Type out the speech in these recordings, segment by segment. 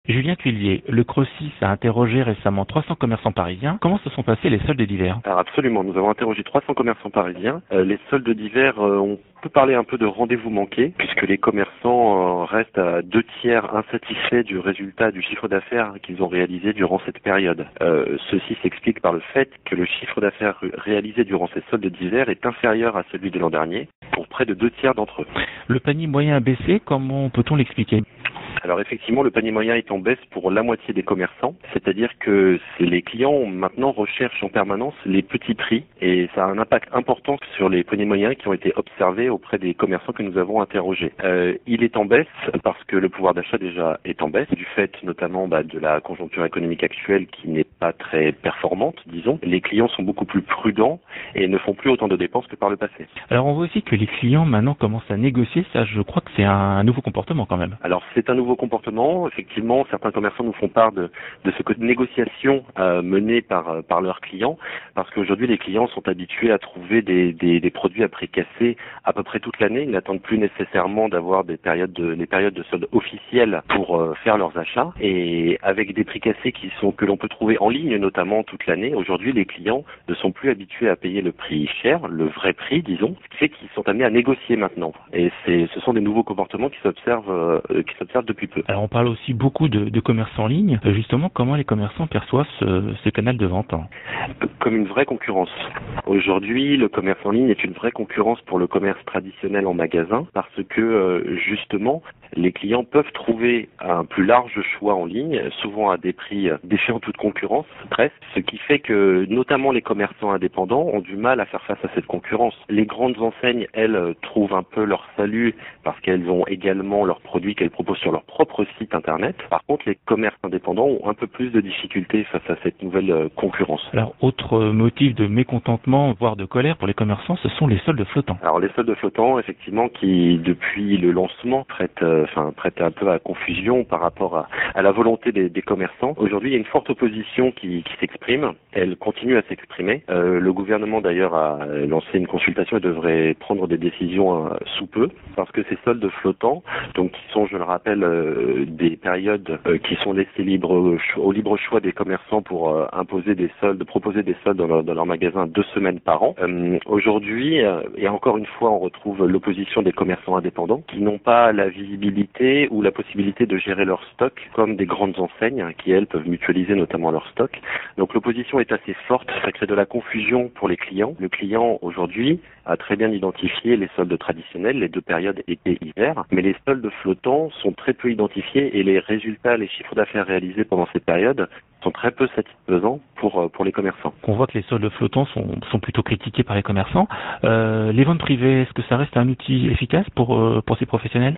Julien Cuillier, le Crossis a interrogé récemment 300 commerçants parisiens. Comment se sont passés les soldes d'hiver? Alors absolument, nous avons interrogé 300 commerçants parisiens. Les soldes d'hiver, on peut parler un peu de rendez-vous manqué, puisque les commerçants restent à 2/3 insatisfaits du résultat du chiffre d'affaires qu'ils ont réalisé durant cette période. Ceci s'explique par le fait que le chiffre d'affaires réalisé durant ces soldes d'hiver est inférieur à celui de l'an dernier, pour près de 2/3 d'entre eux. Le panier moyen a baissé, comment peut-on l'expliquer? Alors effectivement, le panier moyen est en baisse pour la moitié des commerçants, c'est-à-dire que les clients maintenant recherchent en permanence les petits prix et ça a un impact important sur les paniers moyens qui ont été observés auprès des commerçants que nous avons interrogés. Il est en baisse parce que le pouvoir d'achat déjà est en baisse, du fait notamment de la conjoncture économique actuelle qui n'est pas très performante, disons. Les clients sont beaucoup plus prudents et ne font plus autant de dépenses que par le passé. Alors on voit aussi que les clients maintenant commencent à négocier, ça je crois que c'est un nouveau comportement quand même. Alors c'est un nouveau comportement. Effectivement, certains commerçants nous font part de ce côté de négociation mené par leurs clients, parce qu'aujourd'hui les clients sont habitués à trouver des produits à prix cassé à peu près toute l'année. Ils n'attendent plus nécessairement d'avoir les périodes de soldes officielles pour faire leurs achats. Et avec des prix cassés que l'on peut trouver en ligne notamment toute l'année, aujourd'hui les clients ne sont plus habitués à payer le prix cher, le vrai prix disons, ce qui fait qu'ils sont amenés à négocier maintenant. Et ce sont des nouveaux comportements qui s'observent depuis peu. Alors on parle aussi beaucoup de commerce en ligne. Justement, comment les commerçants perçoivent ce canal de vente? Comme une vraie concurrence. Aujourd'hui, le commerce en ligne est une vraie concurrence pour le commerce traditionnel en magasin parce que justement, les clients peuvent trouver un plus large choix en ligne, souvent à des prix défiant toute concurrence, presque, ce qui fait que notamment les commerçants indépendants ont du mal à faire face à cette concurrence. Les grandes enseignes, elles, trouvent un peu leur salut parce qu'elles ont également leurs produits qu'elles proposent sur leur propre site internet. Par contre, les commerces indépendants ont un peu plus de difficultés face à cette nouvelle concurrence. Alors, autre motif de mécontentement, voire de colère pour les commerçants, ce sont les soldes flottants. Alors, les soldes flottants, effectivement, qui, depuis le lancement, prêtent un peu à confusion par rapport à la volonté des commerçants. Aujourd'hui, il y a une forte opposition qui s'exprime. Elle continue à s'exprimer. Le gouvernement, d'ailleurs, a lancé une consultation et devrait prendre des décisions sous peu, parce que ces soldes flottants, donc qui sont, je le rappelle, des périodes qui sont laissées au libre choix des commerçants pour proposer des soldes dans leur magasin 2 semaines par an. Aujourd'hui, et encore une fois, on retrouve l'opposition des commerçants indépendants qui n'ont pas la visibilité ou la possibilité de gérer leur stock comme des grandes enseignes qui, elles, peuvent mutualiser notamment leur stock. Donc l'opposition est assez forte, ça crée de la confusion pour les clients. Le client, aujourd'hui, a très bien identifié les soldes traditionnels, les 2 périodes été-hiver, mais les soldes flottants sont très peu identifiés et les résultats, les chiffres d'affaires réalisés pendant cette période sont très peu satisfaisants pour les commerçants. On voit que les soldes flottants sont plutôt critiqués par les commerçants. Les ventes privées, est-ce que ça reste un outil efficace pour ces professionnels?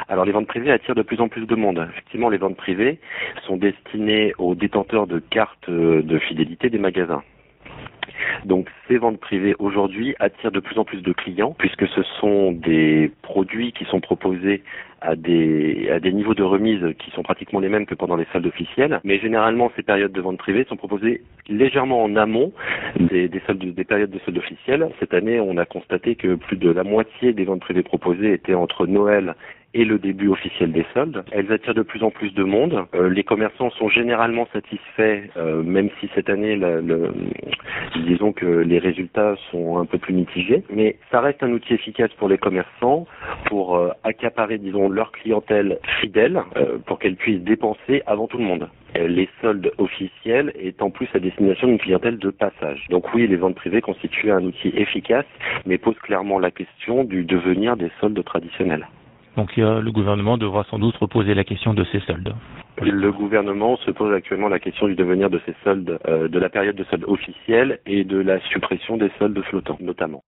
Alors les ventes privées attirent de plus en plus de monde. Effectivement, les ventes privées sont destinées aux détenteurs de cartes de fidélité des magasins. Donc ces ventes privées aujourd'hui attirent de plus en plus de clients puisque ce sont des produits qui sont proposés à des niveaux de remise qui sont pratiquement les mêmes que pendant les soldes officielles. Mais généralement, ces périodes de vente privée sont proposées légèrement en amont des périodes de soldes officielles. Cette année, on a constaté que plus de la moitié des ventes privées proposées étaient entre Noël et le début officiel des soldes. Elles attirent de plus en plus de monde. Les commerçants sont généralement satisfaits, même si cette année, disons que les résultats sont un peu plus mitigés. Mais ça reste un outil efficace pour les commerçants pour accaparer, disons, leur clientèle fidèle pour qu'elle puisse dépenser avant tout le monde. Les soldes officiels étant plus à destination d'une clientèle de passage. Donc oui, les ventes privées constituent un outil efficace, mais posent clairement la question du devenir des soldes traditionnels. Donc le gouvernement devra sans doute reposer la question de ces soldes. Le gouvernement se pose actuellement la question du devenir de ces soldes, de la période de soldes officielle et de la suppression des soldes flottants, notamment.